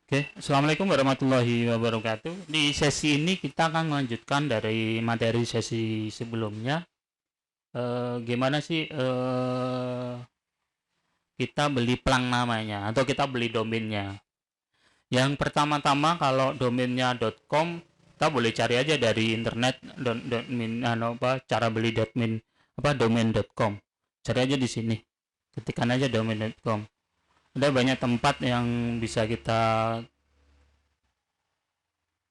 Oke, Assalamualaikum warahmatullahi wabarakatuh. Di sesi ini kita akan melanjutkan dari materi sesi sebelumnya. Gimana sih kita beli plang namanya atau kita beli domainnya? Yang pertama-tama kalau domainnya .com, kita boleh cari aja dari internet domain cara beli domain.com. Cari aja di sini. Ketikkan aja domain.com. Ada banyak tempat yang bisa kita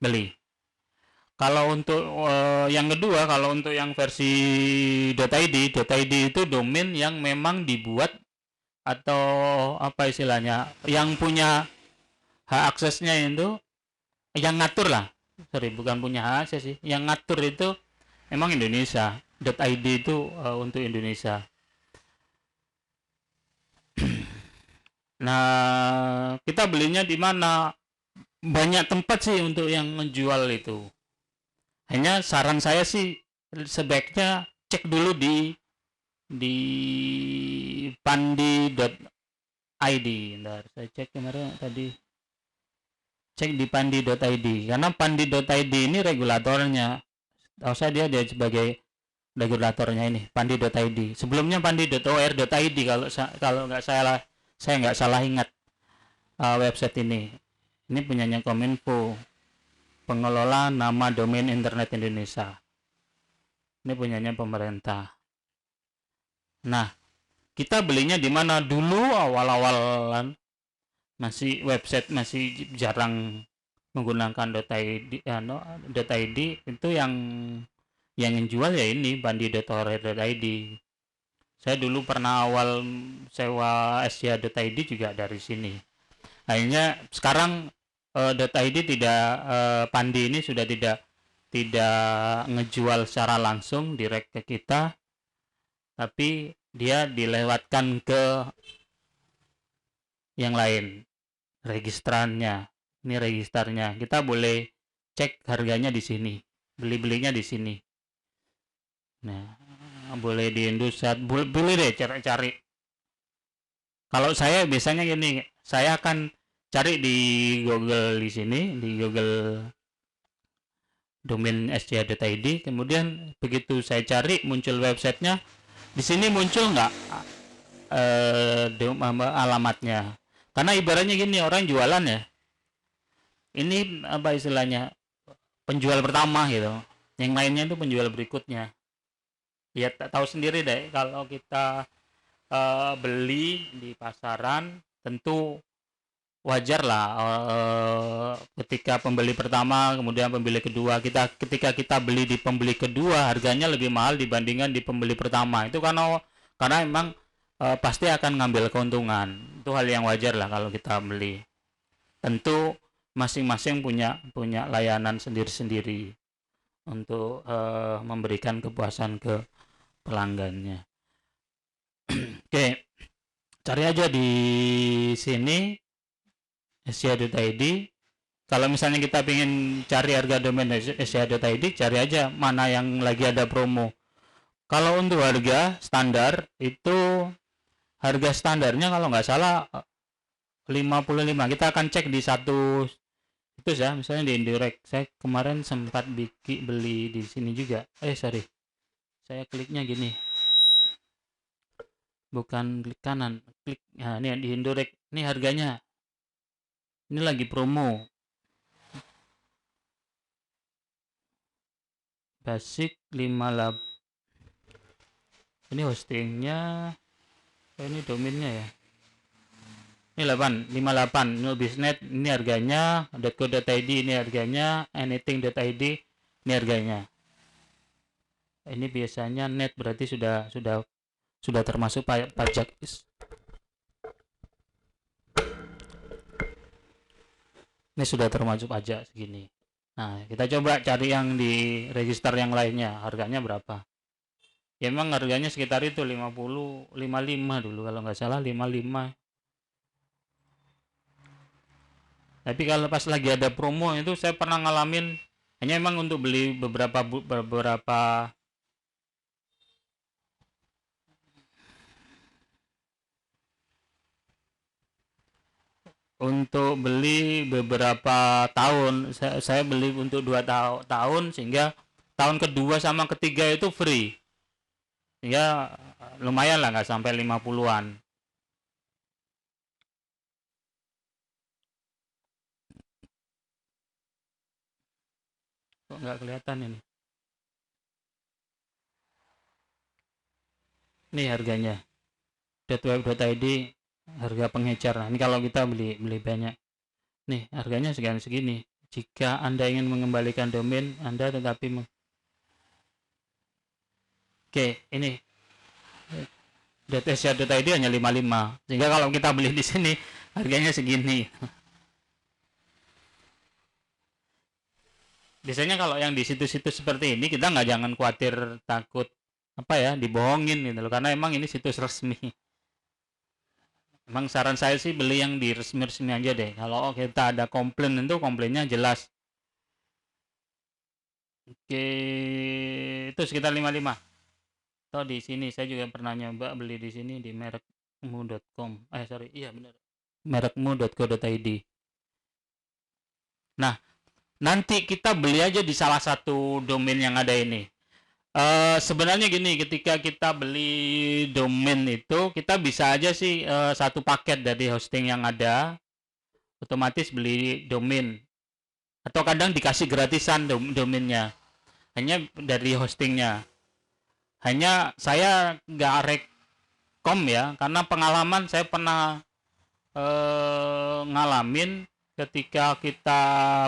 beli. Kalau untuk yang kedua, kalau untuk yang versi .id itu domain yang memang dibuat atau apa istilahnya, yang punya hak aksesnya itu, yang ngatur lah, sorry bukan punya hak akses sih, yang ngatur itu memang Indonesia. .id itu untuk Indonesia. Nah, kita belinya di mana? Banyak tempat sih untuk yang menjual itu. Hanya saran saya sih sebaiknya cek dulu di pandi.id. Ntar saya cek kemarin tadi, cek di pandi.id karena pandi.id ini regulatornya. Tahu saya dia sebagai regulatornya ini pandi.id. Sebelumnya pandi.or.id kalau nggak salah, saya nggak salah ingat website ini. Ini punyanya Kominfo, pengelola nama domain internet Indonesia. Ini punyanya pemerintah. Nah, kita belinya di mana dulu awal-awalan, masih website masih jarang menggunakan .id itu yang jual ya ini bandi.or.id. Saya dulu pernah awal sewa sya.id juga dari sini. Akhirnya sekarang .id tidak, pandi ini sudah tidak ngejual secara langsung direct ke kita, tapi dia dilewatkan ke yang lain, registrannya. Ini registernya. Kita boleh cek harganya di sini. Beli-belinya di sini. Nah, boleh di Indosat. Boleh deh cari-cari. Kalau saya biasanya gini, saya akan cari di Google di sini, di Google domain sca.id, kemudian begitu saya cari muncul websitenya, di sini muncul nggak alamatnya. Karena ibaratnya gini, orang jualan ya, ini apa istilahnya, penjual pertama gitu, yang lainnya itu penjual berikutnya. Ya tahu sendiri deh kalau kita beli di pasaran, tentu wajar lah ketika pembeli pertama kemudian pembeli kedua, ketika kita beli di pembeli kedua harganya lebih mahal dibandingkan di pembeli pertama, itu karena memang pasti akan ngambil keuntungan. Itu hal yang wajar lah kalau kita beli. Tentu masing-masing punya punya layanan sendiri-sendiri untuk memberikan kepuasan ke pelanggannya. Oke, cari aja di sini sya.id. Kalau misalnya kita ingin cari harga domain sya.id, cari aja mana yang lagi ada promo. Kalau untuk harga standar itu, harga standarnya kalau nggak salah 55. Kita akan cek di satu itu ya, misalnya di Indirect. Saya kemarin sempat beli di sini juga. Sorry, saya kliknya gini, bukan klik kanan, klik. Nah, ini di Indirect. Ini harganya. Ini lagi promo. Basic 58. Ini hostingnya, ini domainnya ya. Ini 58 Nubisnet, ini harganya. .co.id ini harganya. Anything.id ini harganya. Ini biasanya net, berarti sudah termasuk pajak. Ini sudah termasuk pajak segini. Nah, kita coba cari yang di register yang lainnya, harganya berapa. Ya memang harganya sekitar itu 55 dulu kalau nggak salah, 55. Tapi kalau pas lagi ada promo itu saya pernah ngalamin, hanya memang untuk beli beberapa untuk beli beberapa tahun. Saya beli untuk 2 tahun, sehingga tahun kedua sama ketiga itu free. Ya lumayan lah, nggak sampai 50-an. Kok nggak kelihatan ini? Nih harganya. .web.id harga pengecer. Nah, ini kalau kita beli banyak. Nih harganya segini. Jika Anda ingin mengembalikan domain Anda tetapi Oke, ini .sya.id hanya 55. Sehingga kalau kita beli di sini harganya segini. Biasanya kalau yang di situs-situs seperti ini kita nggak jangan khawatir takut apa ya dibohongin gitu loh, karena emang ini situs resmi. Emang saran saya sih beli yang di resmi-resmi aja deh. Kalau kita ada komplain itu komplainnya jelas. Oke, itu sekitar 55. Atau di sini saya juga pernah nyoba beli di sini di merekmu.com. Iya benar. merekmu.co.id. Nah, nanti kita beli aja di salah satu domain yang ada ini. Sebenarnya gini, ketika kita beli domain itu kita bisa aja sih satu paket dari hosting yang ada, otomatis beli domain, atau kadang dikasih gratisan domainnya hanya dari hostingnya. Hanya saya nggak rekom ya, karena pengalaman saya pernah ngalamin ketika kita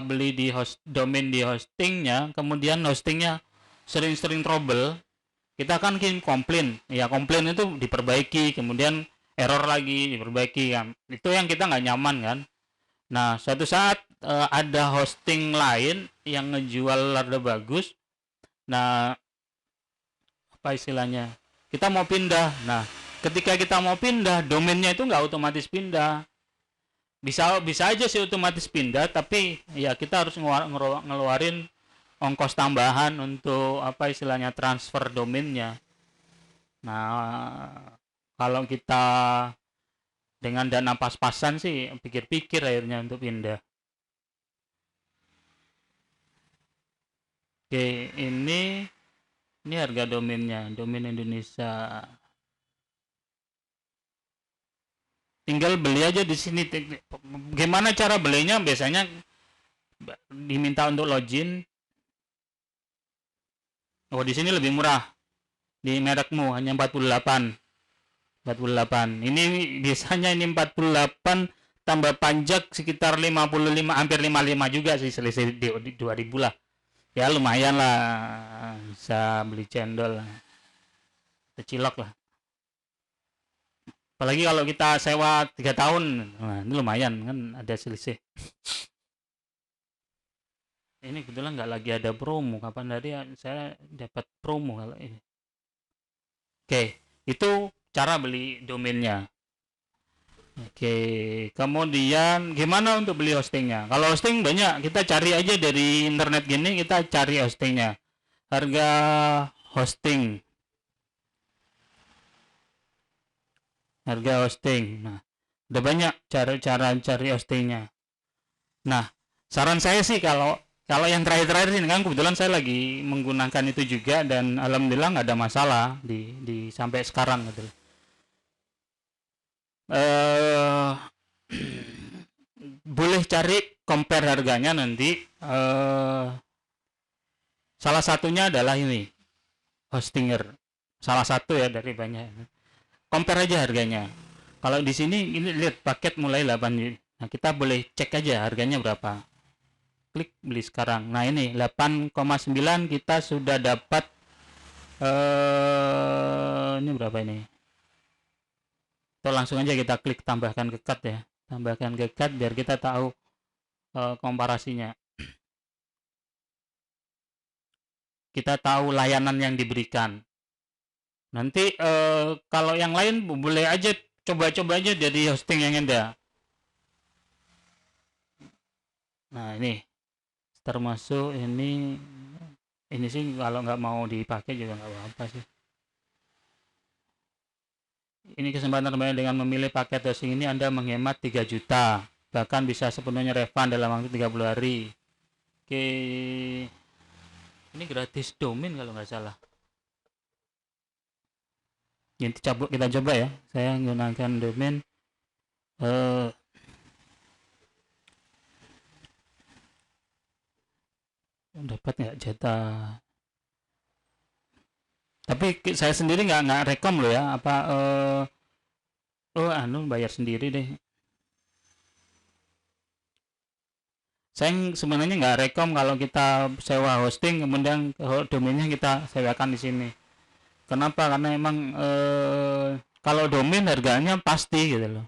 beli di domain di hostingnya, kemudian hostingnya sering-sering trouble, kita kan komplain, ya komplain itu diperbaiki, kemudian error lagi diperbaiki kan, itu yang kita nggak nyaman kan. Nah suatu saat ada hosting lain yang ngejual rada bagus, nah apa istilahnya, kita mau pindah. Nah ketika kita mau pindah, domainnya itu nggak otomatis pindah. Bisa aja sih otomatis pindah, tapi ya kita harus ngeluarin ongkos tambahan untuk apa istilahnya transfer domainnya. Nah, kalau kita dengan dana pas-pasan sih pikir-pikir akhirnya untuk pindah. Oke, ini harga domainnya, domain Indonesia. Tinggal beli aja di sini. Gimana cara belinya? Biasanya diminta untuk login. Oh, di sini lebih murah. Di merekmu hanya 48. Ini biasanya ini 48 tambah pajak sekitar 55, hampir 55 juga sih, selisih di 2000 lah. Ya lumayan lah, bisa beli cendol lah, cilok lah. Apalagi kalau kita sewa 3 tahun, nah ini lumayan kan, ada selisih. Ini kebetulan nggak lagi ada promo, kapan tadi saya dapat promo kalau ini. Oke, itu cara beli domainnya. Oke, kemudian gimana untuk beli hostingnya? Kalau hosting banyak, kita cari aja dari internet gini, kita cari hostingnya. Harga hosting. Harga hosting. Nah, udah banyak cara-cara cari hostingnya. Nah, saran saya sih kalau kalau yang terakhir-terakhir ini kan kebetulan saya lagi menggunakan itu juga dan alhamdulillah nggak ada masalah di sampai sekarang gitu. Eh boleh cari compare harganya nanti. Salah satunya adalah ini Hostinger. Salah satu ya dari banyak. Compare aja harganya. Kalau di sini ini lihat paket mulai 8. Nah, kita boleh cek aja harganya berapa. Klik beli sekarang. Nah, ini 8,9 kita sudah dapat ini berapa ini? Atau langsung aja kita klik tambahkan ke cart ya. Tambahkan ke cart biar kita tahu komparasinya. Kita tahu layanan yang diberikan. Nanti kalau yang lain boleh aja coba-coba aja dari hosting yang ada. Nah ini termasuk ini sih kalau nggak mau dipakai juga nggak apa-apa sih. Ini kesempatan terbaik dengan memilih paket hosting ini Anda menghemat 3 juta. bahkan bisa sepenuhnya refund dalam waktu 30 hari. Oke, ini gratis domain kalau nggak salah. Ini kita coba ya. Saya menggunakan domain dapat nggak jatah. Tapi saya sendiri nggak rekom loh ya. Apa bayar sendiri deh. Saya sebenarnya nggak rekom kalau kita sewa hosting kemudian domainnya kita sewakan di sini. Kenapa? Karena emang kalau domain harganya pasti gitu loh.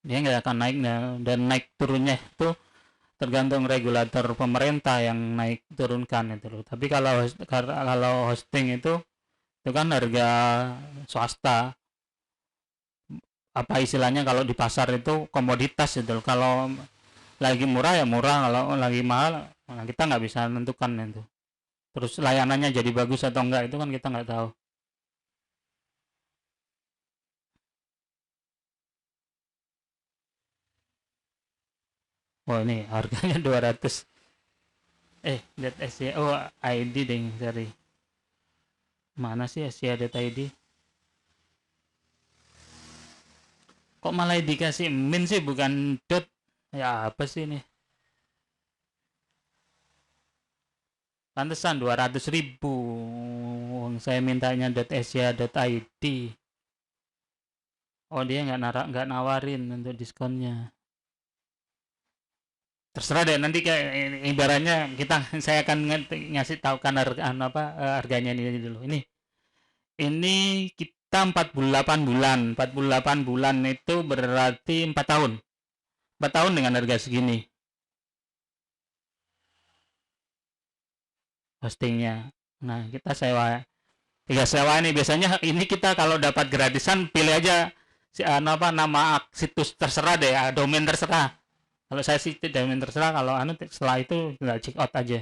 Dia nggak akan naik dan naik turunnya itu tergantung regulator pemerintah yang naik turunkan itu loh. Tapi kalau hosting itu kan harga swasta, apa istilahnya kalau di pasar itu komoditas itu loh. Kalau lagi murah ya murah, kalau lagi mahal kita nggak bisa menentukan itu. Terus layanannya jadi bagus atau enggak itu kan kita nggak tahu. Oh ini harganya 200. Lihat Asia. Oh ID deh, sorry. Mana sih Asia.id? Kok malah dikasih min sih bukan dot? Ya apa sih ini? Pantesan 200.000. Saya mintanya .asia.id. Oh dia nggak nawarin untuk diskonnya. Terserah deh nanti kayak ibaratnya saya akan ngasih tahu kan harganya ini dulu. Ini kita 48 bulan. 48 bulan itu berarti 4 tahun. 4 tahun dengan harga segini hostingnya. Nah, kita sewa. Tiga sewa ini biasanya ini kita kalau dapat gratisan pilih aja nama situs terserah deh, domain terserah. Kalau saya sih domain terserah, kalau setelah itu tinggal check out aja.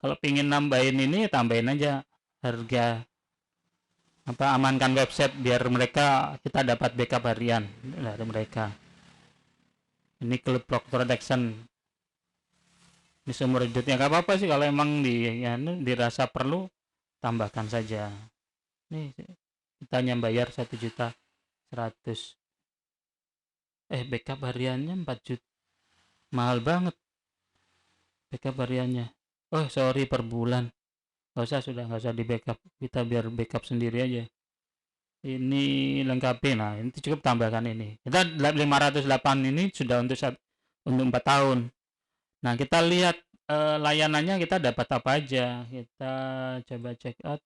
Kalau pingin nambahin ini tambahin aja harga amankan website biar kita dapat backup harian dari mereka. Ini Club Block Protection. Ini seumur hidupnya nggak apa-apa sih kalau emang dirasa perlu tambahkan saja. Nih kita bayar 1.100.000. Backup hariannya 4 juta. Mahal banget backup hariannya. Oh sorry, per bulan. Nggak usah di backup. Kita biar backup sendiri aja. Ini lengkapi. Nah ini cukup tambahkan ini. Kita 508 ini sudah untuk 4 tahun. Nah kita lihat layanannya kita dapat apa aja. Kita coba check out.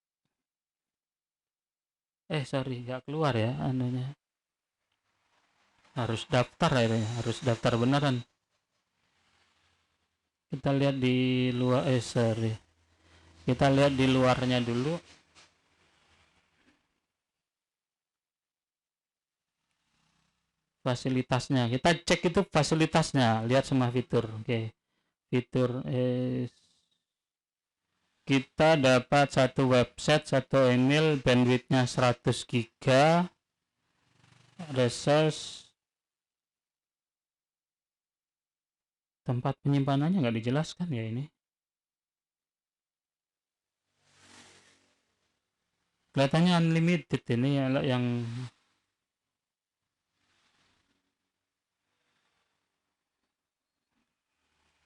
Sorry nggak keluar ya anunya. Harus daftar akhirnya. Harus daftar beneran. Kita lihat di luar. Sorry. Kita lihat di luarnya dulu. Fasilitasnya. Kita cek itu fasilitasnya. Lihat semua fitur. Oke. Fitur kita dapat satu website, satu email, bandwidthnya 100 giga, resource, tempat penyimpanannya nggak dijelaskan ya ini. Kelihatannya unlimited ini yang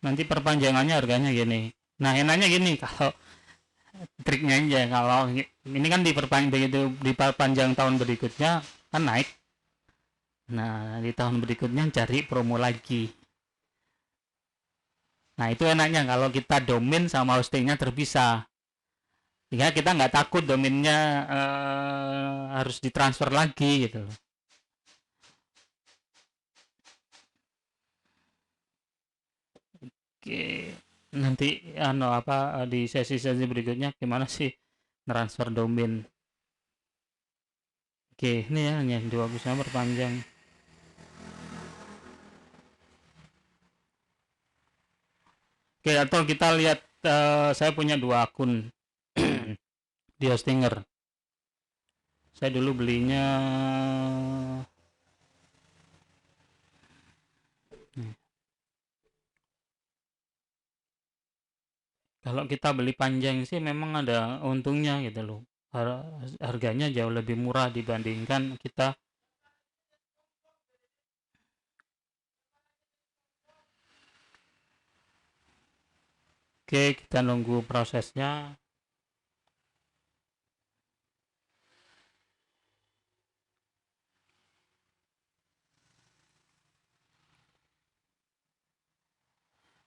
nanti perpanjangannya harganya gini. Nah enaknya gini, kalau triknya aja, kalau ini kan diperpanjang tahun berikutnya kan naik. Nah di tahun berikutnya cari promo lagi. Nah itu enaknya kalau kita domain sama hostingnya terpisah. Sehingga kita nggak takut domainnya harus ditransfer lagi gitu loh. Oke, nanti di sesi-sesi berikutnya gimana sih transfer domain. Oke, ini ya hanya 2 bisa perpanjang. Oke, atau kita lihat saya punya 2 akun di Hostinger. Saya dulu belinya Kalau kita beli panjang sih memang ada untungnya gitu loh. Harganya jauh lebih murah dibandingkan kita. Oke, kita nunggu prosesnya.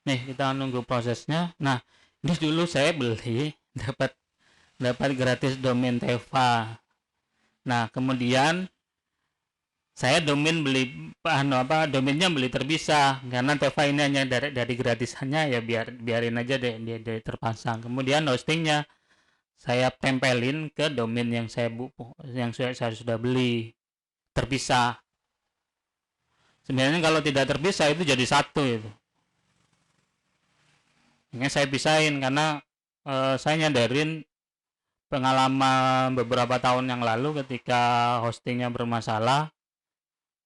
Nih, kita nunggu prosesnya. Nah, ini dulu saya beli dapat dapat gratis domain Teva. Nah, kemudian saya domainnya beli terpisah karena Teva ini hanya dari gratisannya, ya biarin aja deh dia terpasang. Kemudian hostingnya saya tempelin ke domain yang saya sudah beli terpisah. Sebenarnya kalau tidak terpisah itu jadi satu itu. Ini saya pisahin karena saya nyadarin pengalaman beberapa tahun yang lalu ketika hostingnya bermasalah,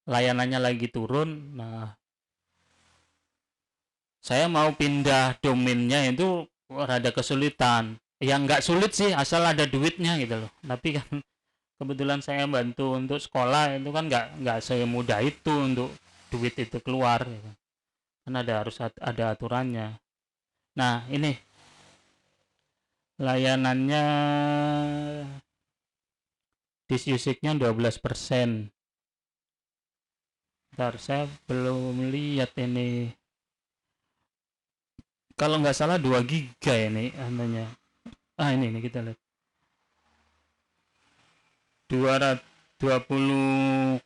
layanannya lagi turun. Nah, saya mau pindah domainnya itu rada kesulitan. Yang nggak sulit sih asal ada duitnya gitu loh. Tapi kan kebetulan saya bantu untuk sekolah, itu kan nggak semudah itu untuk duit itu keluar gitu. Kan harus ada aturannya. Nah, ini layanannya disusage-nya 12%. Ntar saya belum lihat ini. Kalau nggak salah 2 giga ini ananya. Ini kita lihat. 220.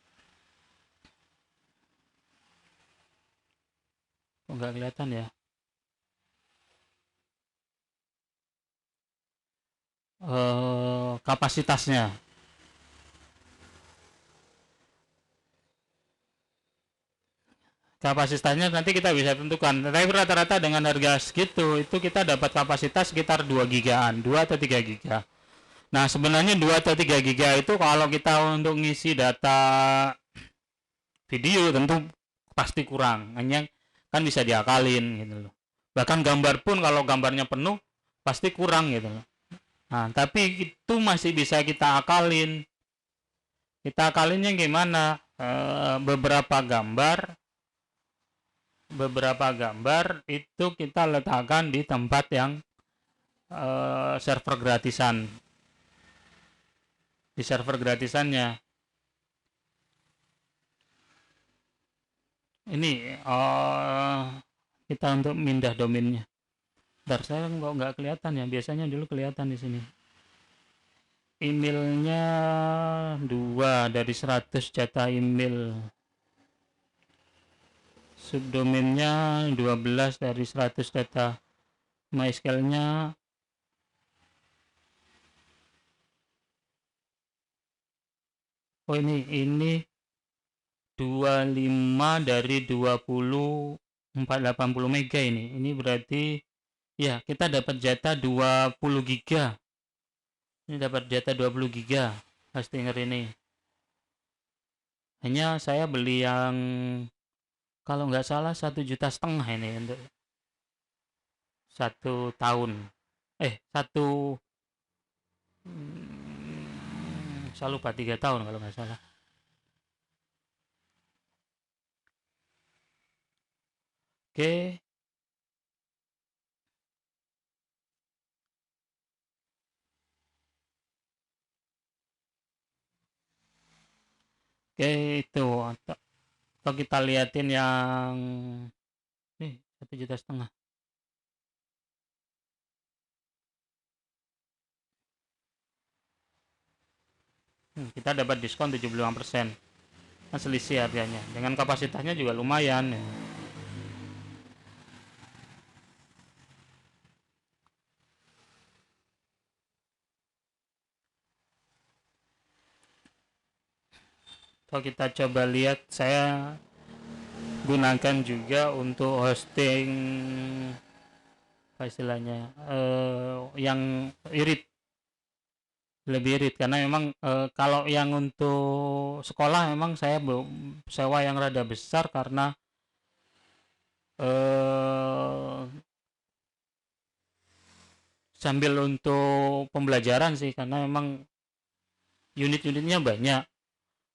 Kok nggak kelihatan ya? Kapasitasnya. Kapasitasnya nanti kita bisa tentukan. Tapi rata-rata dengan harga segitu itu kita dapat kapasitas sekitar 2 gigaan, 2 atau 3 giga. Nah, sebenarnya 2 atau 3 giga itu kalau kita untuk ngisi data video tentu pasti kurang. Hanya kan bisa diakalin gitu loh. Bahkan gambar pun kalau gambarnya penuh pasti kurang gitu loh. Nah, tapi itu masih bisa kita akalin. Kita akalinnya gimana? Beberapa gambar itu kita letakkan di tempat yang server gratisan, di server gratisannya ini kita untuk mindah domainnya. Bentar, saya nggak kelihatan ya, biasanya dulu kelihatan di sini. Emailnya 2 dari 100 data email, subdomainnya 12 dari 100 data MySQL-nya. Oh, ini 25 dari 20 480 mega ini. Ini berarti ya kita dapat jatah 20 giga. Ini dapat jatah 20 giga Hostinger ini. Hanya saya beli yang kalau nggak salah 1,5 juta ini untuk 1 tahun. Satu saya lupa, 3 tahun kalau nggak salah. Oke. Oke, itu. Atau kita liatin yang 1,5 juta. Kita dapat diskon 75%. Kan selisih harganya. Dengan kapasitasnya juga lumayan ya. Kalau kita coba lihat, saya gunakan juga untuk hosting apa istilahnya, yang irit, lebih irit karena memang kalau yang untuk sekolah memang saya belum sewa yang rada besar karena eh sambil untuk pembelajaran sih, karena memang unit-unitnya banyak,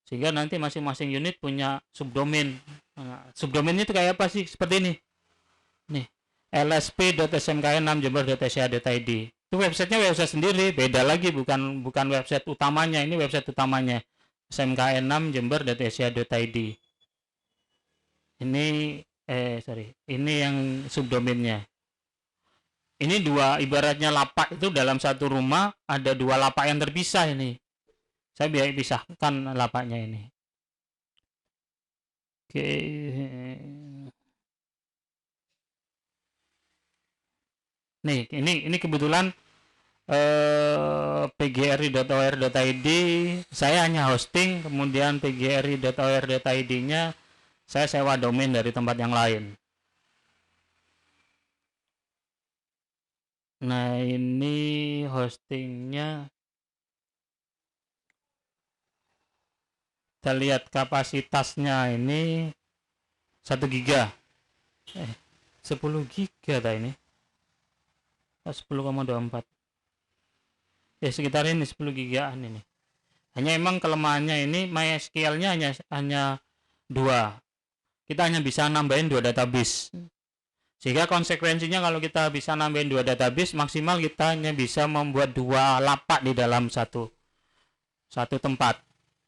sehingga nanti masing-masing unit punya subdomain. Nah, subdomainnya itu kayak apa sih? Seperti ini nih, lsp.smkn6jember.sca.id. Itu websitenya website sendiri, beda lagi, bukan website utamanya. Ini website utamanya smkn6jember.sca.id. Ini ini yang subdomainnya. Ini dua, ibaratnya lapak itu dalam satu rumah ada dua lapak yang terpisah ini. Saya biar pisahkan lapaknya ini. Oke. Nih, ini kebetulan pgri.or.id saya hanya hosting, kemudian pgri.or.id-nya saya sewa domain dari tempat yang lain. Nah, ini hostingnya, kita lihat kapasitasnya ini 1 giga, 10 giga dah ini, 10,24, ya sekitar ini 10 gigaan ini. Hanya emang kelemahannya ini MySQL-nya hanya 2. Kita hanya bisa nambahin 2 database. Sehingga konsekuensinya kalau kita bisa nambahin 2 database, maksimal kita hanya bisa membuat 2 lapak di dalam satu tempat.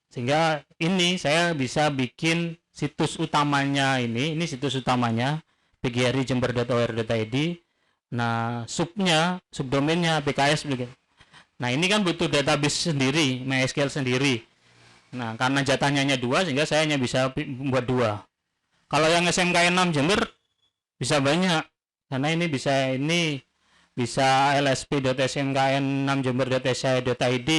Sehingga ini saya bisa bikin situs utamanya ini situs utamanya pgri.jember.or.id. Nah, subdomainnya PKS begitu. Nah, ini kan butuh database sendiri, MySQL sendiri. Nah, karena jatahnya hanya 2, sehingga saya hanya bisa buat 2. Kalau yang SMKN6 Jember bisa banyak, karena ini bisa lsp.smkn6jember.sca.id,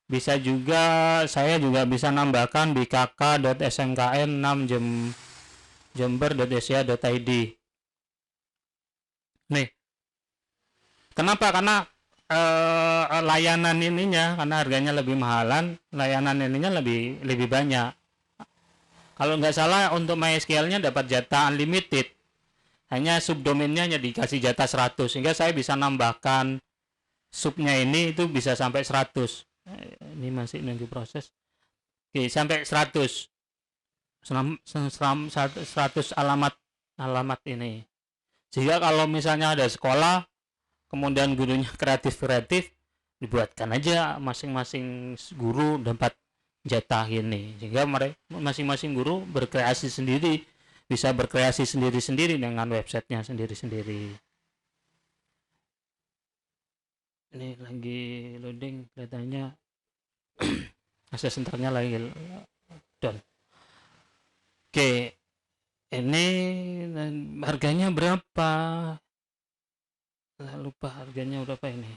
bisa juga, saya juga bisa nambahkan bkk.smkn6jember.sca.id. Nih, kenapa? Karena layanan ininya, karena harganya lebih mahalan, layanan ininya lebih banyak. Kalau nggak salah untuk MySQL-nya dapat jatah unlimited, hanya subdomainnya hanya dikasih jatah 100, sehingga saya bisa nambahkan subnya ini itu bisa sampai 100. Ini masih nunggu proses. Oke, sampai 100 alamat ini. Sehingga kalau misalnya ada sekolah, kemudian gurunya kreatif, dibuatkan aja masing-masing guru dapat jatah ini, sehingga mereka masing-masing guru berkreasi sendiri, bisa berkreasi sendiri-sendiri dengan websitenya sendiri-sendiri. Ini lagi loading, kelihatannya akses senternya lagi down. Oke, ini harganya berapa? Lupa harganya berapa ini.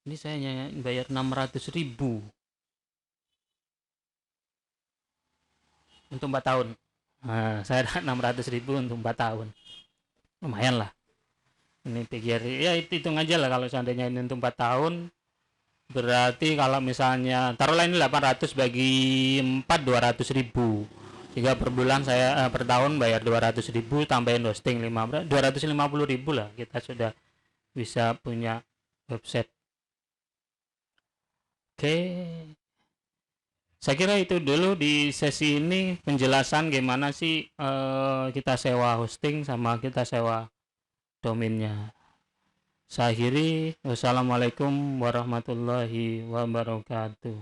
Ini saya bayar 600.000 untuk 4 tahun. Nah, saya 600.000 untuk 4 tahun. Lumayan lah. Ini PGRI, ya hitung aja lah, kalau seandainya ini untuk 4 tahun, berarti kalau misalnya taruhlah ini 800 bagi 4, 200.000. Sehingga per bulan saya per tahun bayar 200.000, tambahin hosting 250.000 lah, kita sudah bisa punya website. Oke, saya kira itu dulu di sesi ini penjelasan gimana sih kita sewa hosting sama kita sewa domainnya. Saya akhiri, wassalamualaikum warahmatullahi wabarakatuh.